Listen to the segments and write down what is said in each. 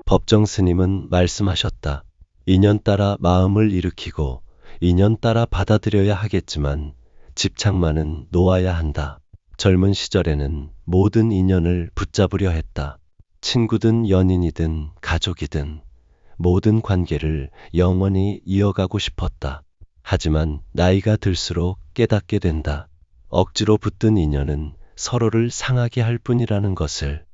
법정 스님은 말씀하셨다. 인연 따라 마음을 일으키고 인연 따라 받아들여야 하겠지만 집착만은 놓아야 한다. 젊은 시절에는 모든 인연을 붙잡으려 했다. 친구든 연인이든 가족이든 모든 관계를 영원히 이어가고 싶었다. 하지만 나이가 들수록 깨닫게 된다. 억지로 붙든 인연은 서로를 상하게 할 뿐이라는 것을.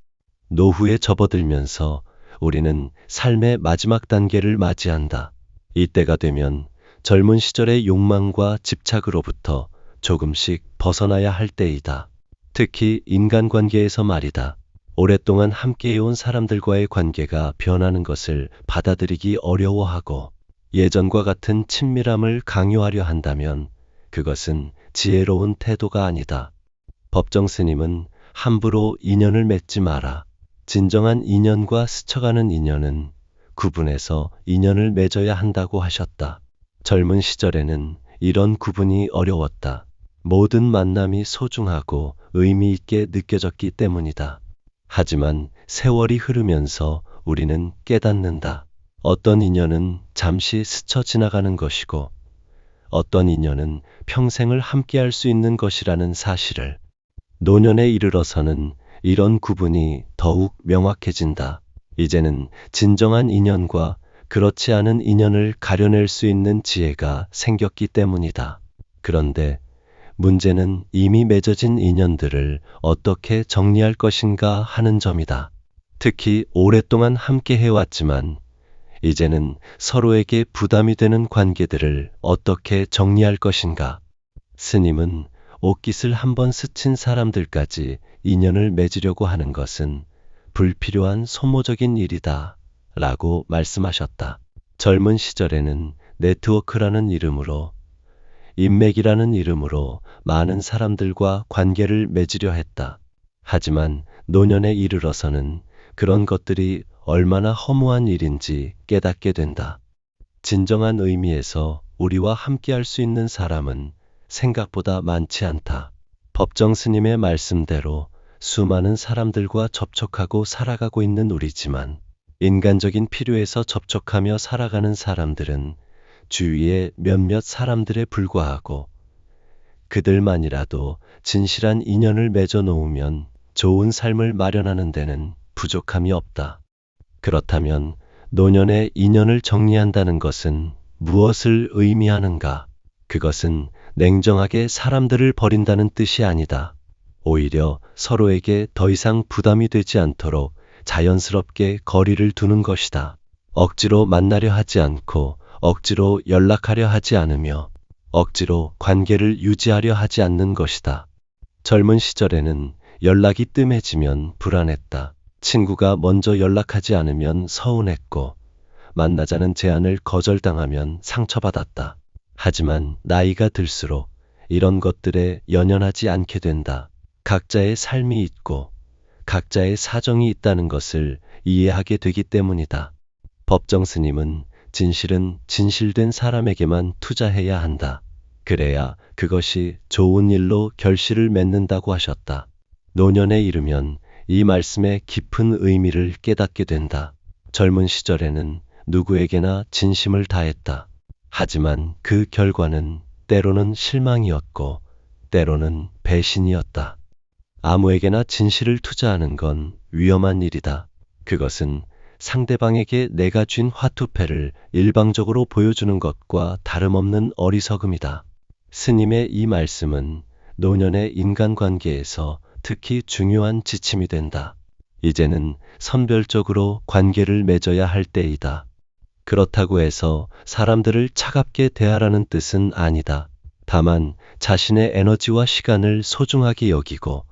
노후에 접어들면서 우리는 삶의 마지막 단계를 맞이한다. 이때가 되면 젊은 시절의 욕망과 집착으로부터 조금씩 벗어나야 할 때이다. 특히 인간관계에서 말이다. 오랫동안 함께해온 사람들과의 관계가 변하는 것을 받아들이기 어려워하고 예전과 같은 친밀함을 강요하려 한다면 그것은 지혜로운 태도가 아니다. 법정 스님은 함부로 인연을 맺지 마라. 진정한 인연과 스쳐가는 인연은 구분해서 인연을 맺어야 한다고 하셨다. 젊은 시절에는 이런 구분이 어려웠다. 모든 만남이 소중하고 의미 있게 느껴졌기 때문이다. 하지만 세월이 흐르면서 우리는 깨닫는다. 어떤 인연은 잠시 스쳐 지나가는 것이고 어떤 인연은 평생을 함께할 수 있는 것이라는 사실을. 노년에 이르러서는 이런 구분이 더욱 명확해진다. 이제는 진정한 인연과 그렇지 않은 인연을 가려낼 수 있는 지혜가 생겼기 때문이다. 그런데 문제는 이미 맺어진 인연들을 어떻게 정리할 것인가 하는 점이다. 특히 오랫동안 함께 해왔지만 이제는 서로에게 부담이 되는 관계들을 어떻게 정리할 것인가. 스님은 옷깃을 한번 스친 사람들까지 인연을 맺으려고 하는 것은 불필요한 소모적인 일이다 라고 말씀하셨다. 젊은 시절에는 네트워크라는 이름으로 인맥이라는 이름으로 많은 사람들과 관계를 맺으려 했다. 하지만 노년에 이르러서는 그런 것들이 얼마나 허무한 일인지 깨닫게 된다. 진정한 의미에서 우리와 함께할 수 있는 사람은 생각보다 많지 않다. 법정 스님의 말씀대로 수많은 사람들과 접촉하고 살아가고 있는 우리지만 인간적인 필요에서 접촉하며 살아가는 사람들은 주위의 몇몇 사람들에 불과하고 그들만이라도 진실한 인연을 맺어 놓으면 좋은 삶을 마련하는 데는 부족함이 없다. 그렇다면 노년의 인연을 정리한다는 것은 무엇을 의미하는가? 그것은 냉정하게 사람들을 버린다는 뜻이 아니다. 오히려 서로에게 더 이상 부담이 되지 않도록 자연스럽게 거리를 두는 것이다. 억지로 만나려 하지 않고 억지로 연락하려 하지 않으며 억지로 관계를 유지하려 하지 않는 것이다. 젊은 시절에는 연락이 뜸해지면 불안했다. 친구가 먼저 연락하지 않으면 서운했고 만나자는 제안을 거절당하면 상처받았다. 하지만 나이가 들수록 이런 것들에 연연하지 않게 된다. 각자의 삶이 있고 각자의 사정이 있다는 것을 이해하게 되기 때문이다. 법정 스님은 진실은 진실된 사람에게만 투자해야 한다. 그래야 그것이 좋은 일로 결실을 맺는다고 하셨다. 노년에 이르면 이 말씀의 깊은 의미를 깨닫게 된다. 젊은 시절에는 누구에게나 진심을 다했다. 하지만 그 결과는 때로는 실망이었고 때로는 배신이었다. 아무에게나 진실을 투자하는 건 위험한 일이다. 그것은 상대방에게 내가 쥔 화투패를 일방적으로 보여주는 것과 다름없는 어리석음이다. 스님의 이 말씀은 노년의 인간관계에서 특히 중요한 지침이 된다. 이제는 선별적으로 관계를 맺어야 할 때이다. 그렇다고 해서 사람들을 차갑게 대하라는 뜻은 아니다. 다만 자신의 에너지와 시간을 소중하게 여기고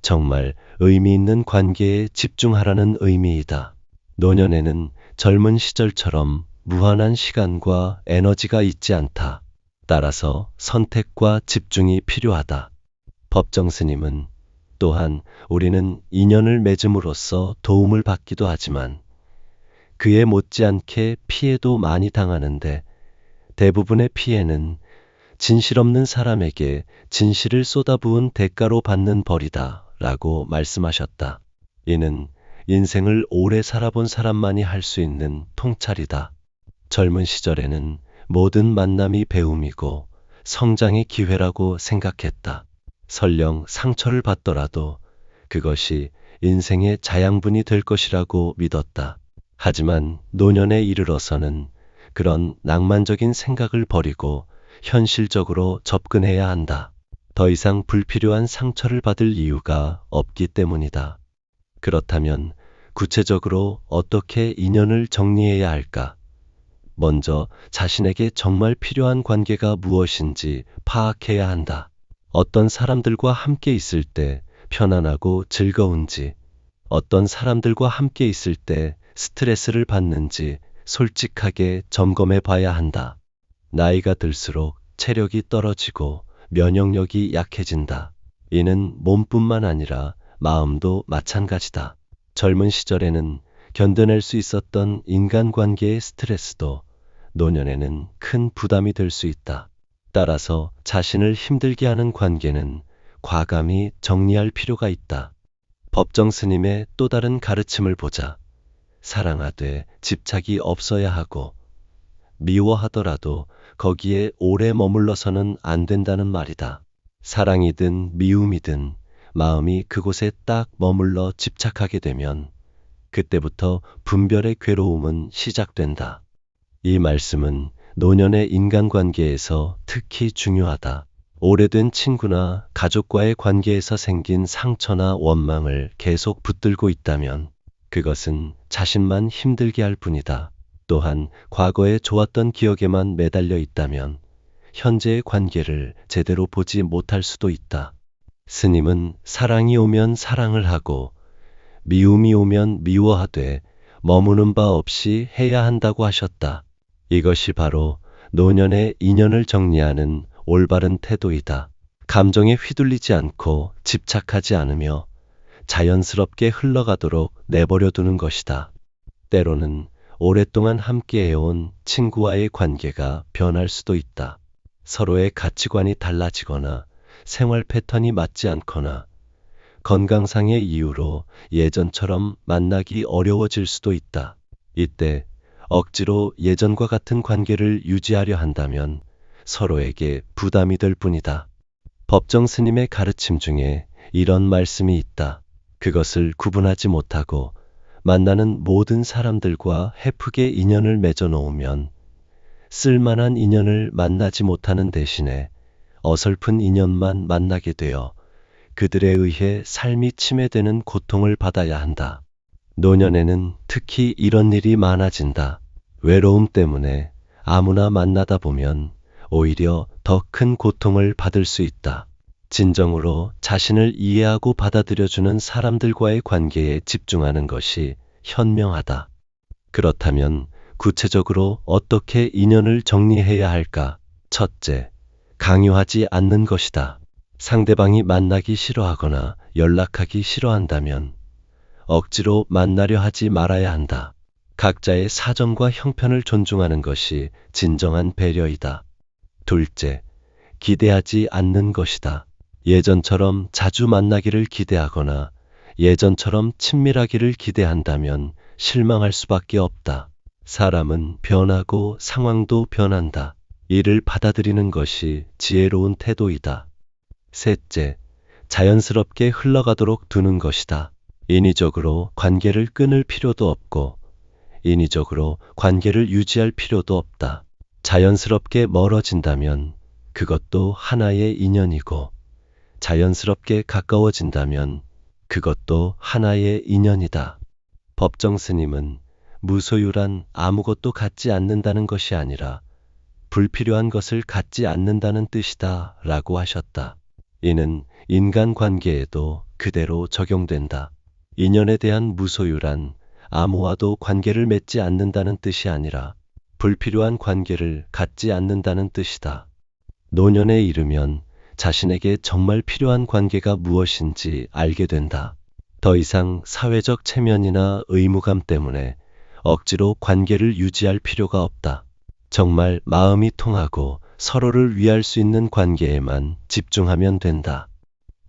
정말 의미 있는 관계에 집중하라는 의미이다. 노년에는 젊은 시절처럼 무한한 시간과 에너지가 있지 않다. 따라서 선택과 집중이 필요하다. 법정 스님은 또한 우리는 인연을 맺음으로써 도움을 받기도 하지만 그에 못지않게 피해도 많이 당하는데 대부분의 피해는 진실 없는 사람에게 진실을 쏟아부은 대가로 받는 벌이다 라고 말씀하셨다. 이는 인생을 오래 살아본 사람만이 할 수 있는 통찰이다. 젊은 시절에는 모든 만남이 배움이고 성장의 기회라고 생각했다. 설령 상처를 받더라도 그것이 인생의 자양분이 될 것이라고 믿었다. 하지만 노년에 이르러서는 그런 낭만적인 생각을 버리고 현실적으로 접근해야 한다. 더 이상 불필요한 상처를 받을 이유가 없기 때문이다. 그렇다면 구체적으로 어떻게 인연을 정리해야 할까? 먼저 자신에게 정말 필요한 관계가 무엇인지 파악해야 한다. 어떤 사람들과 함께 있을 때 편안하고 즐거운지, 어떤 사람들과 함께 있을 때 스트레스를 받는지 솔직하게 점검해 봐야 한다. 나이가 들수록 체력이 떨어지고 면역력이 약해진다. 이는 몸뿐만 아니라 마음도 마찬가지다. 젊은 시절에는 견뎌낼 수 있었던 인간관계의 스트레스도 노년에는 큰 부담이 될 수 있다. 따라서 자신을 힘들게 하는 관계는 과감히 정리할 필요가 있다. 법정 스님의 또 다른 가르침을 보자. 사랑하되 집착이 없어야 하고 미워하더라도 거기에 오래 머물러서는 안 된다는 말이다. 사랑이든 미움이든 마음이 그곳에 딱 머물러 집착하게 되면 그때부터 분별의 괴로움은 시작된다. 이 말씀은 노년의 인간관계에서 특히 중요하다. 오래된 친구나 가족과의 관계에서 생긴 상처나 원망을 계속 붙들고 있다면 그것은 자신만 힘들게 할 뿐이다. 또한 과거에 좋았던 기억에만 매달려 있다면 현재의 관계를 제대로 보지 못할 수도 있다. 스님은 사랑이 오면 사랑을 하고 미움이 오면 미워하되 머무는 바 없이 해야 한다고 하셨다. 이것이 바로 노년의 인연을 정리하는 올바른 태도이다. 감정에 휘둘리지 않고 집착하지 않으며 자연스럽게 흘러가도록 내버려 두는 것이다. 때로는 오랫동안 함께해온 친구와의 관계가 변할 수도 있다. 서로의 가치관이 달라지거나 생활 패턴이 맞지 않거나 건강상의 이유로 예전처럼 만나기 어려워질 수도 있다. 이때 억지로 예전과 같은 관계를 유지하려 한다면 서로에게 부담이 될 뿐이다. 법정 스님의 가르침 중에 이런 말씀이 있다. 그것을 구분하지 못하고 만나는 모든 사람들과 헤프게 인연을 맺어 놓으면 쓸만한 인연을 만나지 못하는 대신에 어설픈 인연만 만나게 되어 그들에 의해 삶이 침해되는 고통을 받아야 한다. 노년에는 특히 이런 일이 많아진다. 외로움 때문에 아무나 만나다 보면 오히려 더 큰 고통을 받을 수 있다. 진정으로 자신을 이해하고 받아들여주는 사람들과의 관계에 집중하는 것이 현명하다. 그렇다면 구체적으로 어떻게 인연을 정리해야 할까? 첫째, 강요하지 않는 것이다. 상대방이 만나기 싫어하거나 연락하기 싫어한다면 억지로 만나려 하지 말아야 한다. 각자의 사정과 형편을 존중하는 것이 진정한 배려이다. 둘째, 기대하지 않는 것이다. 예전처럼 자주 만나기를 기대하거나 예전처럼 친밀하기를 기대한다면 실망할 수밖에 없다. 사람은 변하고 상황도 변한다. 이를 받아들이는 것이 지혜로운 태도이다. 셋째, 자연스럽게 흘러가도록 두는 것이다. 인위적으로 관계를 끊을 필요도 없고 인위적으로 관계를 유지할 필요도 없다. 자연스럽게 멀어진다면 그것도 하나의 인연이고 자연스럽게 가까워진다면 그것도 하나의 인연이다. 법정 스님은 무소유란 아무것도 갖지 않는다는 것이 아니라 불필요한 것을 갖지 않는다는 뜻이다 라고 하셨다. 이는 인간관계에도 그대로 적용된다. 인연에 대한 무소유란 아무와도 관계를 맺지 않는다는 뜻이 아니라 불필요한 관계를 갖지 않는다는 뜻이다. 노년에 이르면 자신에게 정말 필요한 관계가 무엇인지 알게 된다. 더 이상 사회적 체면이나 의무감 때문에 억지로 관계를 유지할 필요가 없다. 정말 마음이 통하고 서로를 위할 수 있는 관계에만 집중하면 된다.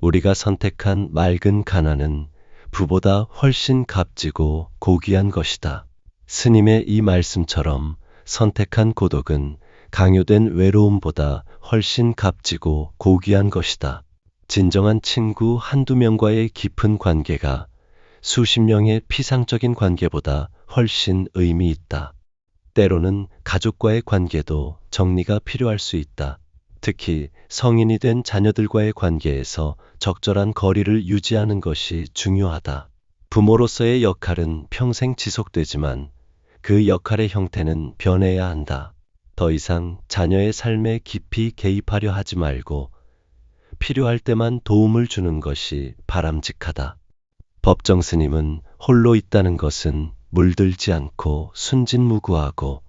우리가 선택한 맑은 가난은 부보다 훨씬 값지고 고귀한 것이다. 스님의 이 말씀처럼 선택한 고독은 강요된 외로움보다 훨씬 값지고 고귀한 것이다. 진정한 친구 한두 명과의 깊은 관계가 수십 명의 피상적인 관계보다 훨씬 의미 있다. 때로는 가족과의 관계도 정리가 필요할 수 있다. 특히 성인이 된 자녀들과의 관계에서 적절한 거리를 유지하는 것이 중요하다. 부모로서의 역할은 평생 지속되지만 그 역할의 형태는 변해야 한다. 더 이상 자녀의 삶에 깊이 개입하려 하지 말고 필요할 때만 도움을 주는 것이 바람직하다. 법정 스님은 홀로 있다는 것은 물들지 않고 순진무구하고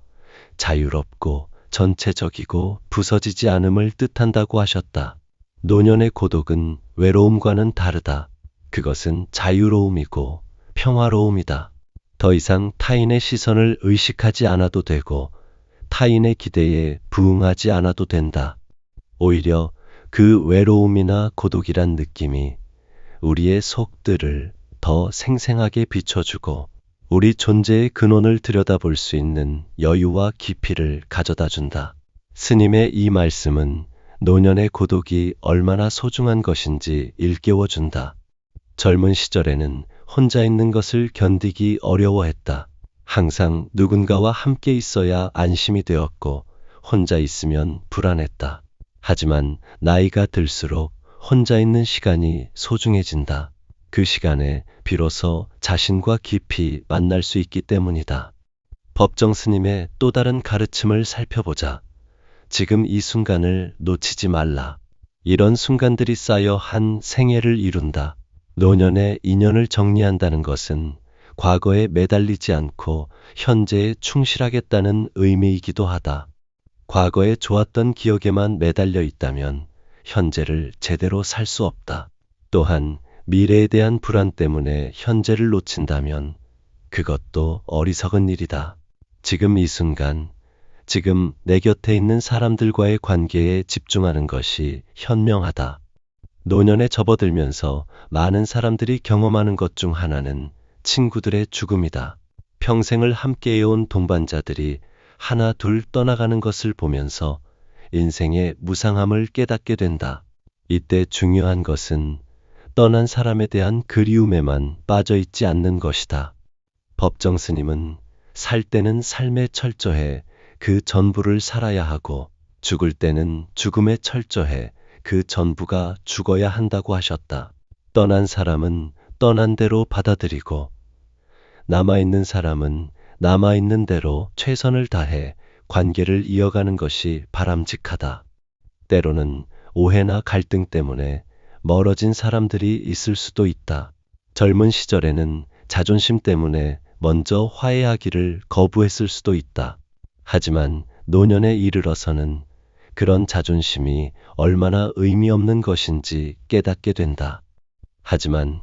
자유롭고 전체적이고 부서지지 않음을 뜻한다고 하셨다. 노년의 고독은 외로움과는 다르다. 그것은 자유로움이고 평화로움이다. 더 이상 타인의 시선을 의식하지 않아도 되고 타인의 기대에 부응하지 않아도 된다. 오히려 그 외로움이나 고독이란 느낌이 우리의 속들을 더 생생하게 비춰주고 우리 존재의 근원을 들여다볼 수 있는 여유와 깊이를 가져다 준다. 스님의 이 말씀은 노년의 고독이 얼마나 소중한 것인지 일깨워준다. 젊은 시절에는 혼자 있는 것을 견디기 어려워했다. 항상 누군가와 함께 있어야 안심이 되었고 혼자 있으면 불안했다. 하지만 나이가 들수록 혼자 있는 시간이 소중해진다. 그 시간에 비로소 자신과 깊이 만날 수 있기 때문이다. 법정 스님의 또 다른 가르침을 살펴보자. 지금 이 순간을 놓치지 말라. 이런 순간들이 쌓여 한 생애를 이룬다. 노년의 인연을 정리한다는 것은 과거에 매달리지 않고 현재에 충실하겠다는 의미이기도 하다. 과거에 좋았던 기억에만 매달려 있다면 현재를 제대로 살 수 없다. 또한 미래에 대한 불안 때문에 현재를 놓친다면 그것도 어리석은 일이다. 지금 이 순간, 지금 내 곁에 있는 사람들과의 관계에 집중하는 것이 현명하다. 노년에 접어들면서 많은 사람들이 경험하는 것 중 하나는 친구들의 죽음이다. 평생을 함께해온 동반자들이 하나 둘 떠나가는 것을 보면서 인생의 무상함을 깨닫게 된다. 이때 중요한 것은 떠난 사람에 대한 그리움에만 빠져 있지 않는 것이다. 법정 스님은 살 때는 삶에 철저해 그 전부를 살아야 하고 죽을 때는 죽음에 철저해 그 전부가 죽어야 한다고 하셨다. 떠난 사람은 떠난 대로 받아들이고 남아있는 사람은 남아있는 대로 최선을 다해 관계를 이어가는 것이 바람직하다. 때로는 오해나 갈등 때문에 멀어진 사람들이 있을 수도 있다. 젊은 시절에는 자존심 때문에 먼저 화해하기를 거부했을 수도 있다. 하지만 노년에 이르러서는 그런 자존심이 얼마나 의미 없는 것인지 깨닫게 된다. 하지만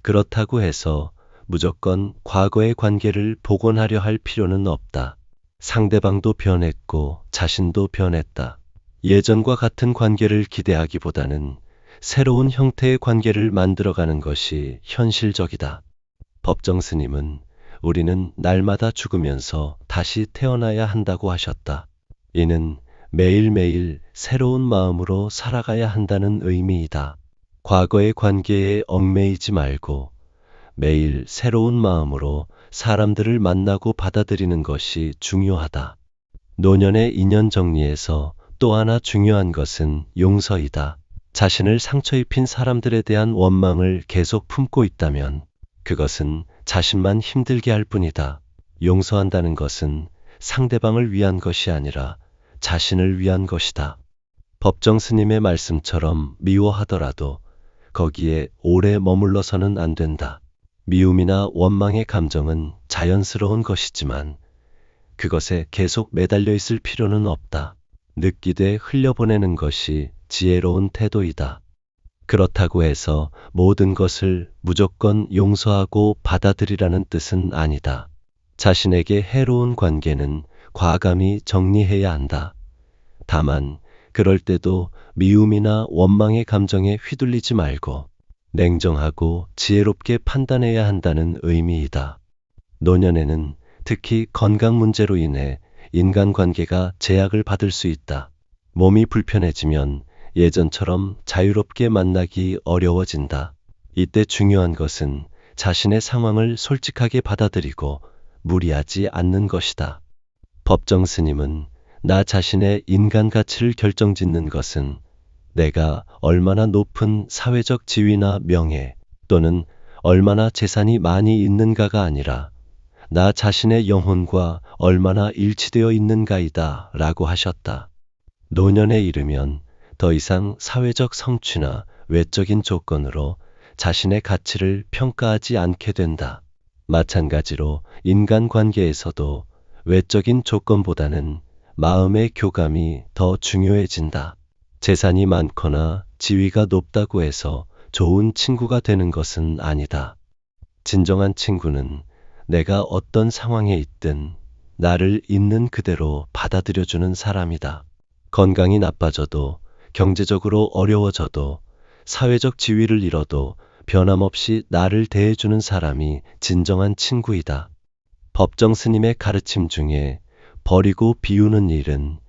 그렇다고 해서 무조건 과거의 관계를 복원하려 할 필요는 없다. 상대방도 변했고 자신도 변했다. 예전과 같은 관계를 기대하기보다는 새로운 형태의 관계를 만들어가는 것이 현실적이다. 법정 스님은 우리는 날마다 죽으면서 다시 태어나야 한다고 하셨다. 이는 매일매일 새로운 마음으로 살아가야 한다는 의미이다. 과거의 관계에 얽매이지 말고 매일 새로운 마음으로 사람들을 만나고 받아들이는 것이 중요하다. 노년의 인연 정리에서 또 하나 중요한 것은 용서이다. 자신을 상처 입힌 사람들에 대한 원망을 계속 품고 있다면 그것은 자신만 힘들게 할 뿐이다. 용서한다는 것은 상대방을 위한 것이 아니라 자신을 위한 것이다. 법정 스님의 말씀처럼 미워하더라도 거기에 오래 머물러서는 안 된다. 미움이나 원망의 감정은 자연스러운 것이지만 그것에 계속 매달려 있을 필요는 없다. 느끼되 흘려보내는 것이 지혜로운 태도이다. 그렇다고 해서 모든 것을 무조건 용서하고 받아들이라는 뜻은 아니다. 자신에게 해로운 관계는 과감히 정리해야 한다. 다만 그럴 때도 미움이나 원망의 감정에 휘둘리지 말고 냉정하고 지혜롭게 판단해야 한다는 의미이다. 노년에는 특히 건강 문제로 인해 인간관계가 제약을 받을 수 있다. 몸이 불편해지면 예전처럼 자유롭게 만나기 어려워진다. 이때 중요한 것은 자신의 상황을 솔직하게 받아들이고 무리하지 않는 것이다. 법정 스님은 나 자신의 인간 가치를 결정짓는 것은 내가 얼마나 높은 사회적 지위나 명예 또는 얼마나 재산이 많이 있는가가 아니라 나 자신의 영혼과 얼마나 일치되어 있는가이다 라고 하셨다. 노년에 이르면 더 이상 사회적 성취나 외적인 조건으로 자신의 가치를 평가하지 않게 된다. 마찬가지로 인간관계에서도 외적인 조건보다는 마음의 교감이 더 중요해진다. 재산이 많거나 지위가 높다고 해서 좋은 친구가 되는 것은 아니다. 진정한 친구는 내가 어떤 상황에 있든 나를 있는 그대로 받아들여주는 사람이다. 건강이 나빠져도 경제적으로 어려워져도 사회적 지위를 잃어도 변함없이 나를 대해주는 사람이 진정한 친구이다. 법정 스님의 가르침 중에 버리고 비우는 일은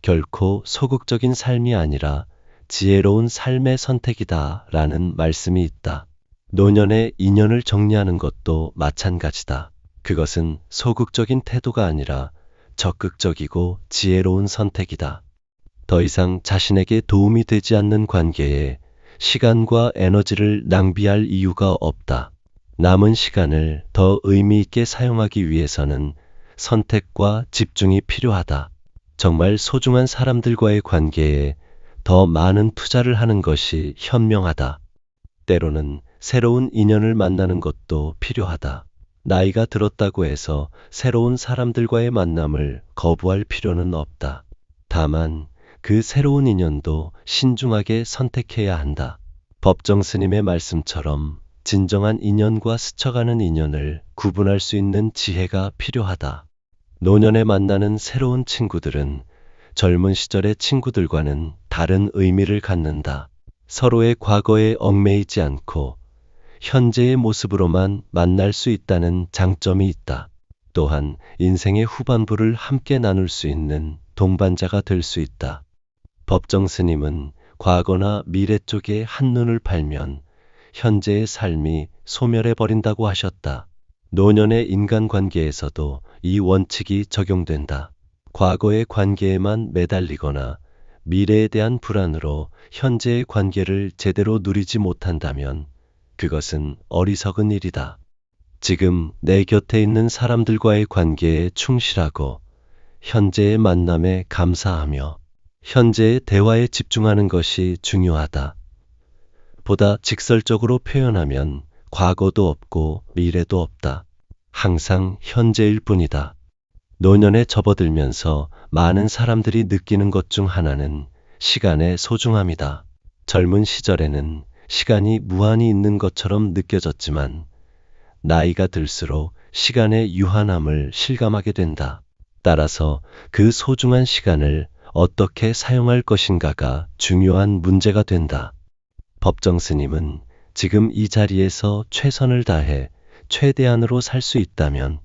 결코 소극적인 삶이 아니라 지혜로운 삶의 선택이다 라는 말씀이 있다. 노년의 인연을 정리하는 것도 마찬가지다. 그것은 소극적인 태도가 아니라 적극적이고 지혜로운 선택이다. 더 이상 자신에게 도움이 되지 않는 관계에 시간과 에너지를 낭비할 이유가 없다. 남은 시간을 더 의미 있게 사용하기 위해서는 선택과 집중이 필요하다. 정말 소중한 사람들과의 관계에 더 많은 투자를 하는 것이 현명하다. 때로는 새로운 인연을 만나는 것도 필요하다. 나이가 들었다고 해서 새로운 사람들과의 만남을 거부할 필요는 없다. 다만 그 새로운 인연도 신중하게 선택해야 한다. 법정 스님의 말씀처럼 진정한 인연과 스쳐가는 인연을 구분할 수 있는 지혜가 필요하다. 노년에 만나는 새로운 친구들은 젊은 시절의 친구들과는 다른 의미를 갖는다. 서로의 과거에 얽매이지 않고 현재의 모습으로만 만날 수 있다는 장점이 있다. 또한 인생의 후반부를 함께 나눌 수 있는 동반자가 될 수 있다. 법정 스님은 과거나 미래 쪽에 한눈을 팔면 현재의 삶이 소멸해 버린다고 하셨다. 노년의 인간관계에서도 이 원칙이 적용된다. 과거의 관계에만 매달리거나 미래에 대한 불안으로 현재의 관계를 제대로 누리지 못한다면 그것은 어리석은 일이다. 지금 내 곁에 있는 사람들과의 관계에 충실하고 현재의 만남에 감사하며 현재의 대화에 집중하는 것이 중요하다. 보다 직설적으로 표현하면 과거도 없고 미래도 없다. 항상 현재일 뿐이다. 노년에 접어들면서 많은 사람들이 느끼는 것 중 하나는 시간의 소중함이다. 젊은 시절에는 시간이 무한히 있는 것처럼 느껴졌지만 나이가 들수록 시간의 유한함을 실감하게 된다. 따라서 그 소중한 시간을 어떻게 사용할 것인가가 중요한 문제가 된다. 법정 스님은 지금 이 자리에서 최선을 다해 최대한으로 살 수 있다면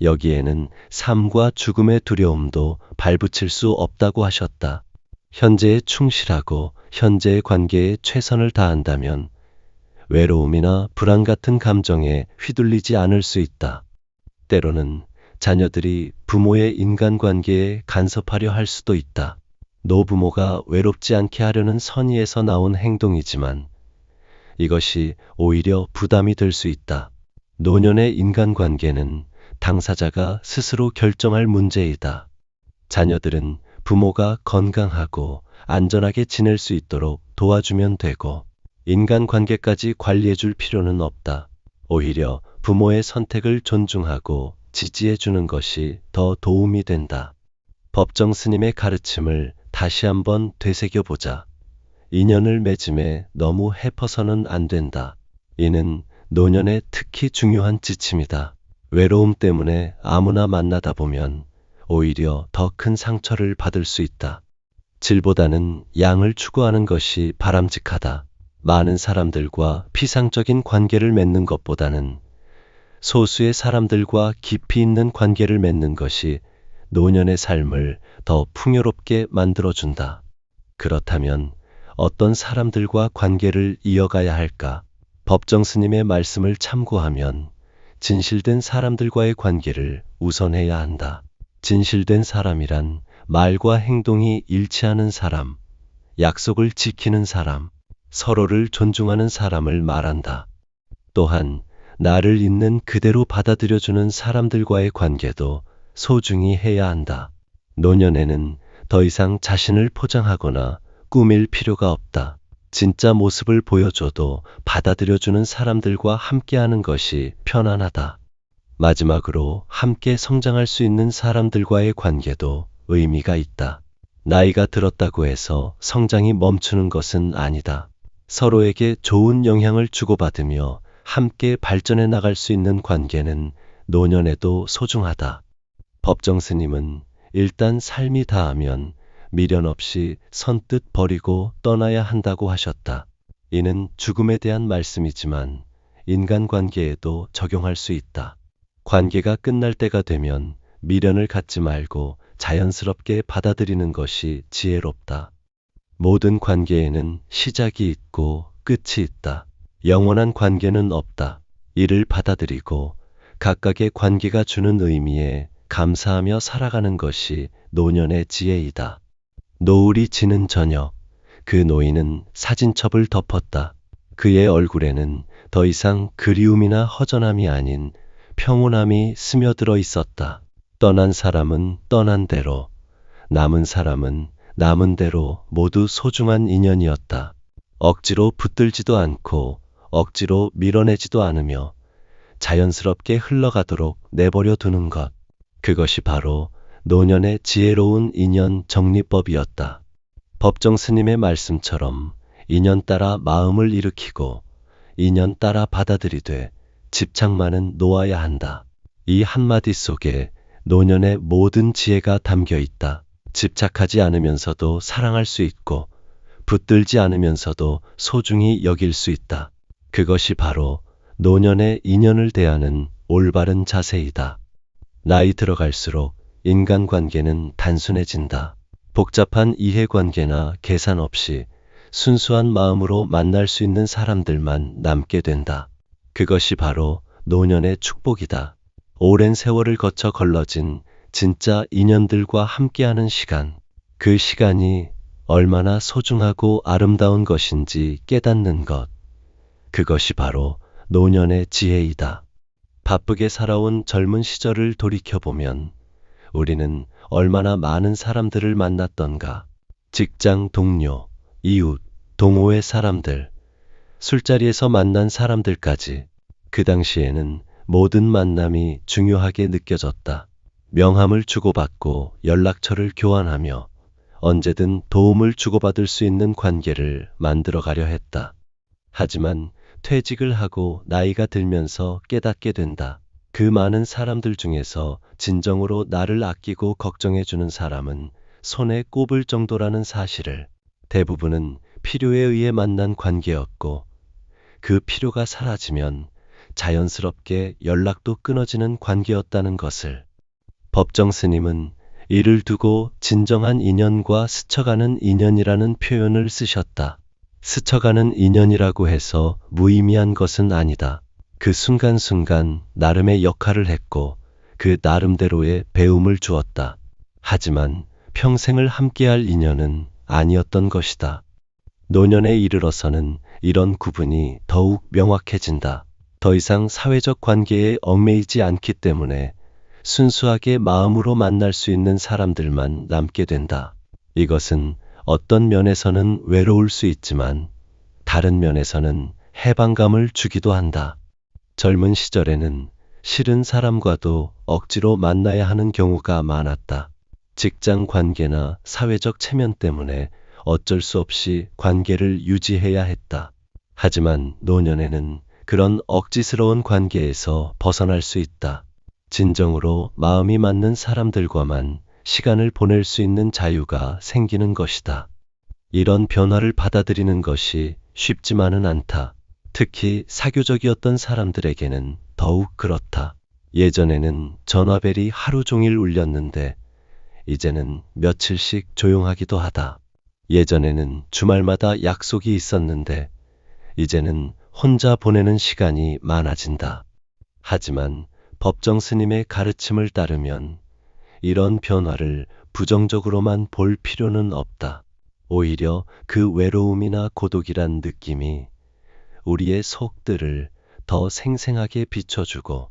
여기에는 삶과 죽음의 두려움도 발붙일 수 없다고 하셨다. 현재에 충실하고 현재의 관계에 최선을 다한다면 외로움이나 불안 같은 감정에 휘둘리지 않을 수 있다. 때로는 자녀들이 부모의 인간관계에 간섭하려 할 수도 있다. 노부모가 외롭지 않게 하려는 선의에서 나온 행동이지만 이것이 오히려 부담이 될 수 있다. 노년의 인간관계는 당사자가 스스로 결정할 문제이다. 자녀들은 부모가 건강하고 안전하게 지낼 수 있도록 도와주면 되고 인간관계까지 관리해 줄 필요는 없다. 오히려 부모의 선택을 존중하고 지지해 주는 것이 더 도움이 된다. 법정 스님의 가르침을 다시 한번 되새겨보자. 인연을 맺음에 너무 해퍼서는 안 된다. 이는 노년에 특히 중요한 지침이다. 외로움 때문에 아무나 만나다 보면 오히려 더 큰 상처를 받을 수 있다. 질보다는 양을 추구하는 것이 바람직하다. 많은 사람들과 피상적인 관계를 맺는 것보다는 소수의 사람들과 깊이 있는 관계를 맺는 것이 노년의 삶을 더 풍요롭게 만들어준다. 그렇다면 어떤 사람들과 관계를 이어가야 할까? 법정 스님의 말씀을 참고하면 진실된 사람들과의 관계를 우선해야 한다. 진실된 사람이란 말과 행동이 일치하는 사람, 약속을 지키는 사람, 서로를 존중하는 사람을 말한다. 또한 나를 있는 그대로 받아들여주는 사람들과의 관계도 소중히 해야 한다. 노년에는 더 이상 자신을 포장하거나 꾸밀 필요가 없다. 진짜 모습을 보여줘도 받아들여주는 사람들과 함께하는 것이 편안하다. 마지막으로 함께 성장할 수 있는 사람들과의 관계도 의미가 있다. 나이가 들었다고 해서 성장이 멈추는 것은 아니다. 서로에게 좋은 영향을 주고받으며 함께 발전해 나갈 수 있는 관계는 노년에도 소중하다. 법정 스님은 일단 삶이 다하면 미련 없이 선뜻 버리고 떠나야 한다고 하셨다. 이는 죽음에 대한 말씀이지만 인간관계에도 적용할 수 있다. 관계가 끝날 때가 되면 미련을 갖지 말고 자연스럽게 받아들이는 것이 지혜롭다. 모든 관계에는 시작이 있고 끝이 있다. 영원한 관계는 없다. 이를 받아들이고 각각의 관계가 주는 의미에 감사하며 살아가는 것이 노년의 지혜이다. 노을이 지는 저녁, 그 노인은 사진첩을 덮었다. 그의 얼굴에는 더 이상 그리움이나 허전함이 아닌 평온함이 스며들어 있었다. 떠난 사람은 떠난 대로, 남은 사람은 남은 대로 모두 소중한 인연이었다. 억지로 붙들지도 않고 억지로 밀어내지도 않으며 자연스럽게 흘러가도록 내버려 두는 것. 그것이 바로 노년의 지혜로운 인연 정리법이었다. 법정 스님의 말씀처럼 인연 따라 마음을 일으키고 인연 따라 받아들이되 집착만은 놓아야 한다. 이 한마디 속에 노년의 모든 지혜가 담겨 있다. 집착하지 않으면서도 사랑할 수 있고 붙들지 않으면서도 소중히 여길 수 있다. 그것이 바로 노년의 인연을 대하는 올바른 자세이다. 나이 들어갈수록 인간관계는 단순해진다. 복잡한 이해관계나 계산 없이 순수한 마음으로 만날 수 있는 사람들만 남게 된다. 그것이 바로 노년의 축복이다. 오랜 세월을 거쳐 걸러진 진짜 인연들과 함께하는 시간, 그 시간이 얼마나 소중하고 아름다운 것인지 깨닫는 것, 그것이 바로 노년의 지혜이다. 바쁘게 살아온 젊은 시절을 돌이켜보면 우리는 얼마나 많은 사람들을 만났던가. 직장 동료, 이웃, 동호회 사람들, 술자리에서 만난 사람들까지. 그 당시에는 모든 만남이 중요하게 느껴졌다. 명함을 주고받고 연락처를 교환하며 언제든 도움을 주고받을 수 있는 관계를 만들어가려 했다. 하지만 퇴직을 하고 나이가 들면서 깨닫게 된다. 그 많은 사람들 중에서 진정으로 나를 아끼고 걱정해주는 사람은 손에 꼽을 정도라는 사실을. 대부분은 필요에 의해 만난 관계였고 그 필요가 사라지면 자연스럽게 연락도 끊어지는 관계였다는 것을. 법정 스님은 이를 두고 진정한 인연과 스쳐가는 인연이라는 표현을 쓰셨다. 스쳐가는 인연이라고 해서 무의미한 것은 아니다. 그 순간순간 나름의 역할을 했고 그 나름대로의 배움을 주었다. 하지만 평생을 함께할 인연은 아니었던 것이다. 노년에 이르러서는 이런 구분이 더욱 명확해진다. 더 이상 사회적 관계에 얽매이지 않기 때문에 순수하게 마음으로 만날 수 있는 사람들만 남게 된다. 이것은 어떤 면에서는 외로울 수 있지만 다른 면에서는 해방감을 주기도 한다. 젊은 시절에는 싫은 사람과도 억지로 만나야 하는 경우가 많았다. 직장 관계나 사회적 체면 때문에 어쩔 수 없이 관계를 유지해야 했다. 하지만 노년에는 그런 억지스러운 관계에서 벗어날 수 있다. 진정으로 마음이 맞는 사람들과만 시간을 보낼 수 있는 자유가 생기는 것이다. 이런 변화를 받아들이는 것이 쉽지만은 않다. 특히 사교적이었던 사람들에게는 더욱 그렇다. 예전에는 전화벨이 하루 종일 울렸는데 이제는 며칠씩 조용하기도 하다. 예전에는 주말마다 약속이 있었는데 이제는 혼자 보내는 시간이 많아진다. 하지만 법정 스님의 가르침을 따르면 이런 변화를 부정적으로만 볼 필요는 없다. 오히려 그 외로움이나 고독이란 느낌이 우리의 속들을 더 생생하게 비춰주고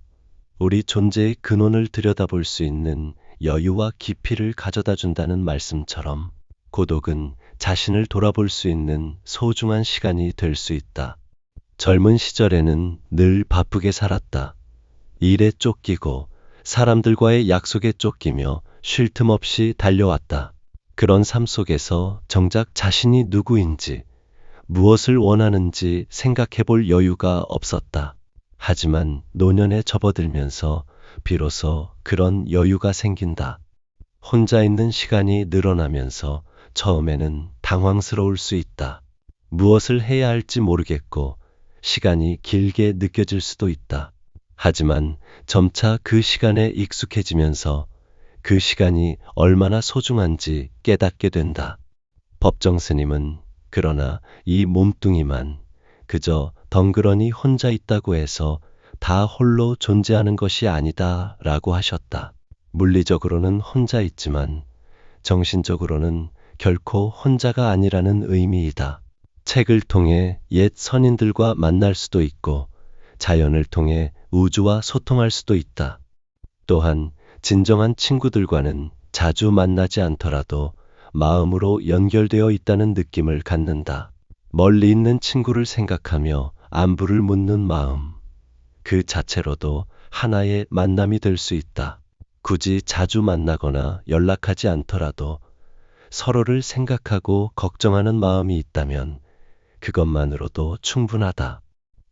우리 존재의 근원을 들여다볼 수 있는 여유와 깊이를 가져다 준다는 말씀처럼 고독은 자신을 돌아볼 수 있는 소중한 시간이 될 수 있다. 젊은 시절에는 늘 바쁘게 살았다. 일에 쫓기고 사람들과의 약속에 쫓기며 쉴 틈 없이 달려왔다. 그런 삶 속에서 정작 자신이 누구인지, 무엇을 원하는지 생각해 볼 여유가 없었다. 하지만 노년에 접어들면서 비로소 그런 여유가 생긴다. 혼자 있는 시간이 늘어나면서 처음에는 당황스러울 수 있다. 무엇을 해야 할지 모르겠고 시간이 길게 느껴질 수도 있다. 하지만 점차 그 시간에 익숙해지면서 그 시간이 얼마나 소중한지 깨닫게 된다. 법정 스님은 그러나 이 몸뚱이만 그저 덩그러니 혼자 있다고 해서 다 홀로 존재하는 것이 아니다 라고 하셨다. 물리적으로는 혼자 있지만 정신적으로는 결코 혼자가 아니라는 의미이다. 책을 통해 옛 선인들과 만날 수도 있고 자연을 통해 우주와 소통할 수도 있다. 또한 진정한 친구들과는 자주 만나지 않더라도 마음으로 연결되어 있다는 느낌을 갖는다. 멀리 있는 친구를 생각하며 안부를 묻는 마음, 그 자체로도 하나의 만남이 될 수 있다. 굳이 자주 만나거나 연락하지 않더라도 서로를 생각하고 걱정하는 마음이 있다면 그것만으로도 충분하다.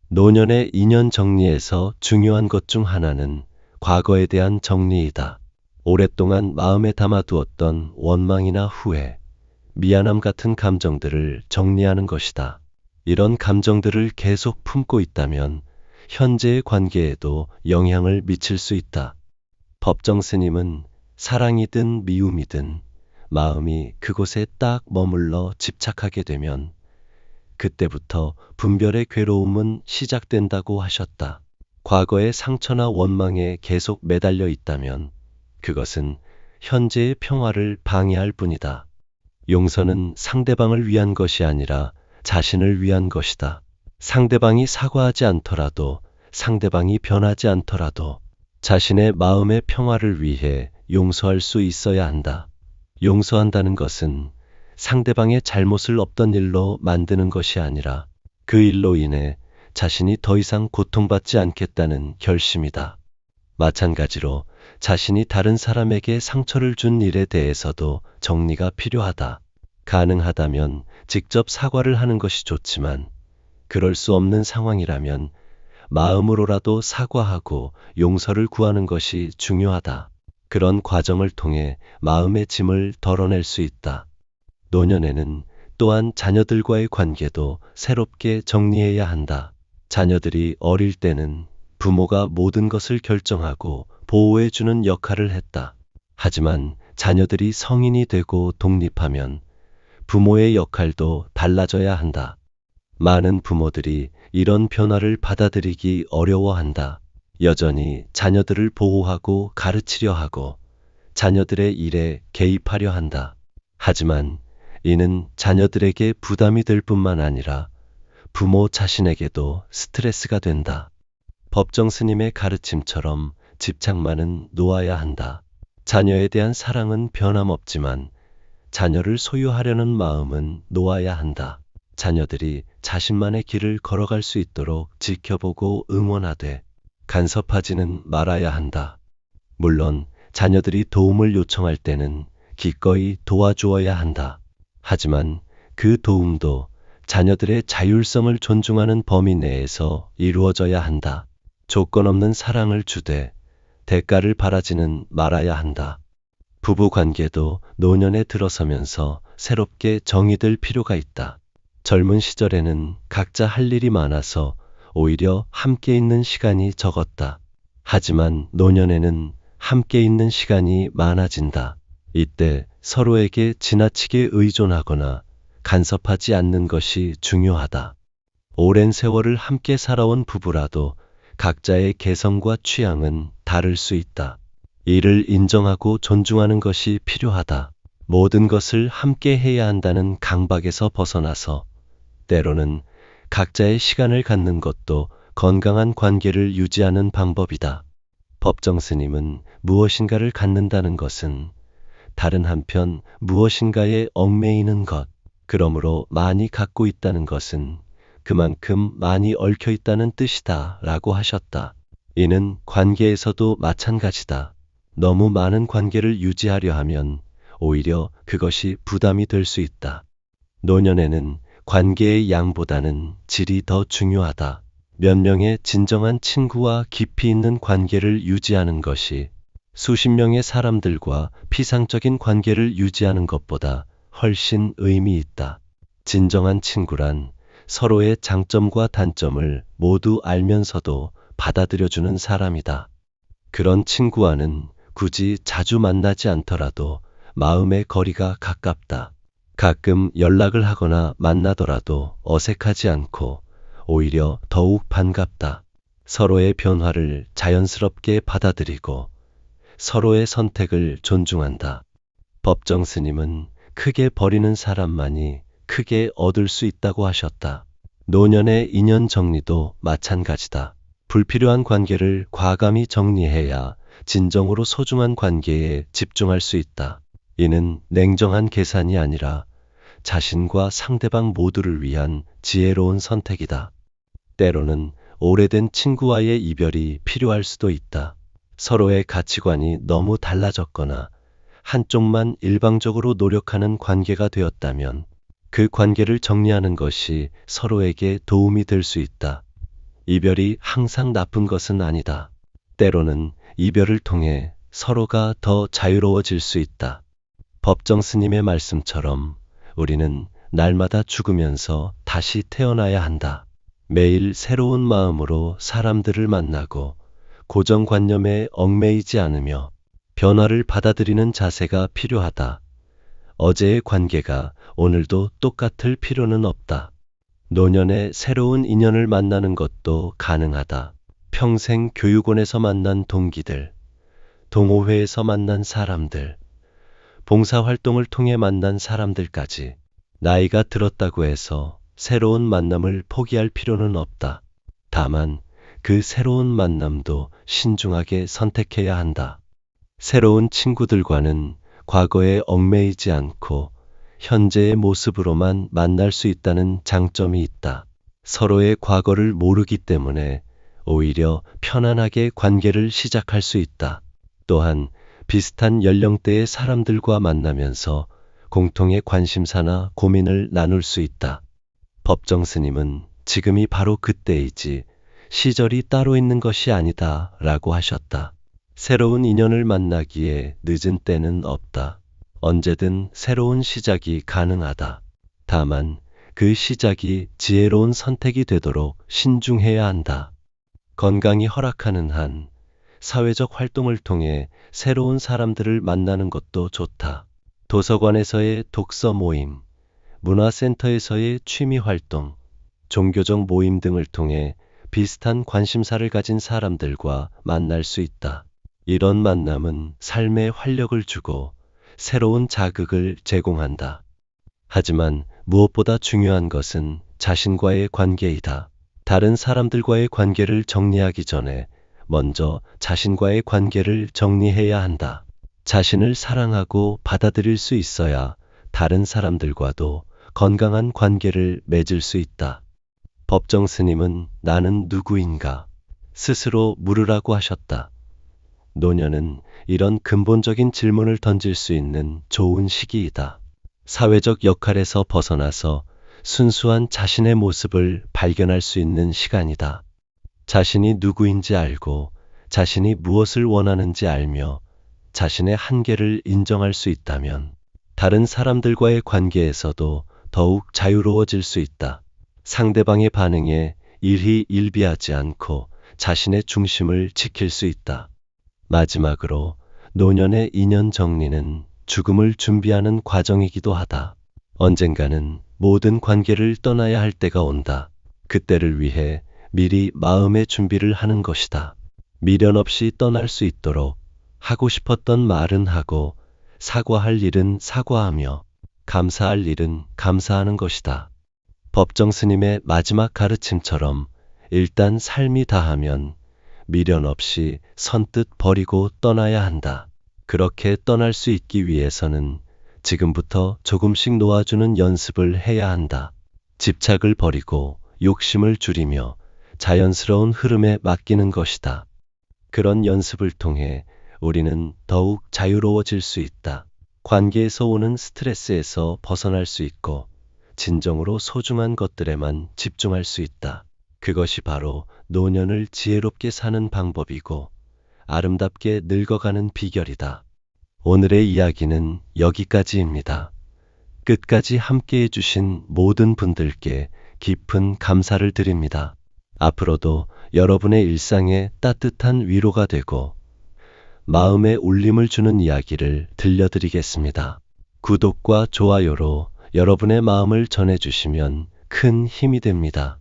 노년의 인연 정리에서 중요한 것 중 하나는 과거에 대한 정리이다. 오랫동안 마음에 담아두었던 원망이나 후회, 미안함 같은 감정들을 정리하는 것이다. 이런 감정들을 계속 품고 있다면 현재의 관계에도 영향을 미칠 수 있다. 법정 스님은 사랑이든 미움이든 마음이 그곳에 딱 머물러 집착하게 되면 그때부터 분별의 괴로움은 시작된다고 하셨다. 과거의 상처나 원망에 계속 매달려 있다면 그것은 현재의 평화를 방해할 뿐이다. 용서는 상대방을 위한 것이 아니라 자신을 위한 것이다. 상대방이 사과하지 않더라도, 상대방이 변하지 않더라도 자신의 마음의 평화를 위해 용서할 수 있어야 한다. 용서한다는 것은 상대방의 잘못을 없던 일로 만드는 것이 아니라 그 일로 인해 자신이 더 이상 고통받지 않겠다는 결심이다. 마찬가지로 자신이 다른 사람에게 상처를 준 일에 대해서도 정리가 필요하다. 가능하다면 직접 사과를 하는 것이 좋지만 그럴 수 없는 상황이라면 마음으로라도 사과하고 용서를 구하는 것이 중요하다. 그런 과정을 통해 마음의 짐을 덜어낼 수 있다. 노년에는 또한 자녀들과의 관계도 새롭게 정리해야 한다. 자녀들이 어릴 때는 부모가 모든 것을 결정하고 보호해주는 역할을 했다. 하지만 자녀들이 성인이 되고 독립하면 부모의 역할도 달라져야 한다. 많은 부모들이 이런 변화를 받아들이기 어려워한다. 여전히 자녀들을 보호하고 가르치려 하고 자녀들의 일에 개입하려 한다. 하지만 이는 자녀들에게 부담이 될 뿐만 아니라 부모 자신에게도 스트레스가 된다. 법정 스님의 가르침처럼 집착만은 놓아야 한다. 자녀에 대한 사랑은 변함없지만 자녀를 소유하려는 마음은 놓아야 한다. 자녀들이 자신만의 길을 걸어갈 수 있도록 지켜보고 응원하되 간섭하지는 말아야 한다. 물론 자녀들이 도움을 요청할 때는 기꺼이 도와주어야 한다. 하지만 그 도움도 자녀들의 자율성을 존중하는 범위 내에서 이루어져야 한다. 조건 없는 사랑을 주되 대가를 바라지는 말아야 한다. 부부 관계도 노년에 들어서면서 새롭게 정의될 필요가 있다. 젊은 시절에는 각자 할 일이 많아서 오히려 함께 있는 시간이 적었다. 하지만 노년에는 함께 있는 시간이 많아진다. 이때 서로에게 지나치게 의존하거나 간섭하지 않는 것이 중요하다. 오랜 세월을 함께 살아온 부부라도 각자의 개성과 취향은 다를 수 있다. 이를 인정하고 존중하는 것이 필요하다. 모든 것을 함께 해야 한다는 강박에서 벗어나서 때로는 각자의 시간을 갖는 것도 건강한 관계를 유지하는 방법이다. 법정 스님은 무엇인가를 갖는다는 것은 다른 한편 무엇인가에 얽매이는 것, 그러므로 많이 갖고 있다는 것은 그만큼 많이 얽혀 있다는 뜻이다 라고 하셨다. 이는 관계에서도 마찬가지다. 너무 많은 관계를 유지하려 하면 오히려 그것이 부담이 될 수 있다. 노년에는 관계의 양보다는 질이 더 중요하다. 몇 명의 진정한 친구와 깊이 있는 관계를 유지하는 것이 수십 명의 사람들과 피상적인 관계를 유지하는 것보다 훨씬 의미 있다. 진정한 친구란 서로의 장점과 단점을 모두 알면서도 받아들여주는 사람이다. 그런 친구와는 굳이 자주 만나지 않더라도 마음의 거리가 가깝다. 가끔 연락을 하거나 만나더라도 어색하지 않고 오히려 더욱 반갑다. 서로의 변화를 자연스럽게 받아들이고 서로의 선택을 존중한다. 법정 스님은 크게 버리는 사람만이 크게 얻을 수 있다고 하셨다. 노년의 인연 정리도 마찬가지다. 불필요한 관계를 과감히 정리해야 진정으로 소중한 관계에 집중할 수 있다. 이는 냉정한 계산이 아니라 자신과 상대방 모두를 위한 지혜로운 선택이다. 때로는 오래된 친구와의 이별이 필요할 수도 있다. 서로의 가치관이 너무 달라졌거나 한쪽만 일방적으로 노력하는 관계가 되었다면 그 관계를 정리하는 것이 서로에게 도움이 될 수 있다. 이별이 항상 나쁜 것은 아니다. 때로는 이별을 통해 서로가 더 자유로워질 수 있다. 법정 스님의 말씀처럼 우리는 날마다 죽으면서 다시 태어나야 한다. 매일 새로운 마음으로 사람들을 만나고 고정관념에 얽매이지 않으며 변화를 받아들이는 자세가 필요하다. 어제의 관계가 오늘도 똑같을 필요는 없다. 노년에 새로운 인연을 만나는 것도 가능하다. 평생 교육원에서 만난 동기들, 동호회에서 만난 사람들, 봉사활동을 통해 만난 사람들까지 나이가 들었다고 해서 새로운 만남을 포기할 필요는 없다. 다만 그 새로운 만남도 신중하게 선택해야 한다. 새로운 친구들과는 과거에 얽매이지 않고 현재의 모습으로만 만날 수 있다는 장점이 있다. 서로의 과거를 모르기 때문에 오히려 편안하게 관계를 시작할 수 있다. 또한 비슷한 연령대의 사람들과 만나면서 공통의 관심사나 고민을 나눌 수 있다. 법정 스님은 지금이 바로 그때이지 시절이 따로 있는 것이 아니다 라고 하셨다. 새로운 인연을 만나기에 늦은 때는 없다. 언제든 새로운 시작이 가능하다. 다만 그 시작이 지혜로운 선택이 되도록 신중해야 한다. 건강이 허락하는 한 사회적 활동을 통해 새로운 사람들을 만나는 것도 좋다. 도서관에서의 독서 모임, 문화센터에서의 취미 활동, 종교적 모임 등을 통해 비슷한 관심사를 가진 사람들과 만날 수 있다. 이런 만남은 삶에 활력을 주고 새로운 자극을 제공한다. 하지만 무엇보다 중요한 것은 자신과의 관계이다. 다른 사람들과의 관계를 정리하기 전에 먼저 자신과의 관계를 정리해야 한다. 자신을 사랑하고 받아들일 수 있어야 다른 사람들과도 건강한 관계를 맺을 수 있다. 법정 스님은 나는 누구인가 스스로 물으라고 하셨다. 노년은 이런 근본적인 질문을 던질 수 있는 좋은 시기이다. 사회적 역할에서 벗어나서 순수한 자신의 모습을 발견할 수 있는 시간이다. 자신이 누구인지 알고 자신이 무엇을 원하는지 알며 자신의 한계를 인정할 수 있다면 다른 사람들과의 관계에서도 더욱 자유로워질 수 있다. 상대방의 반응에 일희일비하지 않고 자신의 중심을 지킬 수 있다. 마지막으로 노년의 인연 정리는 죽음을 준비하는 과정이기도 하다. 언젠가는 모든 관계를 떠나야 할 때가 온다. 그때를 위해 미리 마음의 준비를 하는 것이다. 미련 없이 떠날 수 있도록 하고 싶었던 말은 하고 사과할 일은 사과하며 감사할 일은 감사하는 것이다. 법정 스님의 마지막 가르침처럼 일단 삶이 다하면 미련 없이 선뜻 버리고 떠나야 한다. 그렇게 떠날 수 있기 위해서는 지금부터 조금씩 놓아주는 연습을 해야 한다. 집착을 버리고 욕심을 줄이며 자연스러운 흐름에 맡기는 것이다. 그런 연습을 통해 우리는 더욱 자유로워질 수 있다. 관계에서 오는 스트레스에서 벗어날 수 있고 진정으로 소중한 것들에만 집중할 수 있다. 그것이 바로 노년을 지혜롭게 사는 방법이고 아름답게 늙어가는 비결이다. 오늘의 이야기는 여기까지입니다. 끝까지 함께 해주신 모든 분들께 깊은 감사를 드립니다. 앞으로도 여러분의 일상에 따뜻한 위로가 되고 마음에 울림을 주는 이야기를 들려드리겠습니다. 구독과 좋아요로 여러분의 마음을 전해주시면 큰 힘이 됩니다.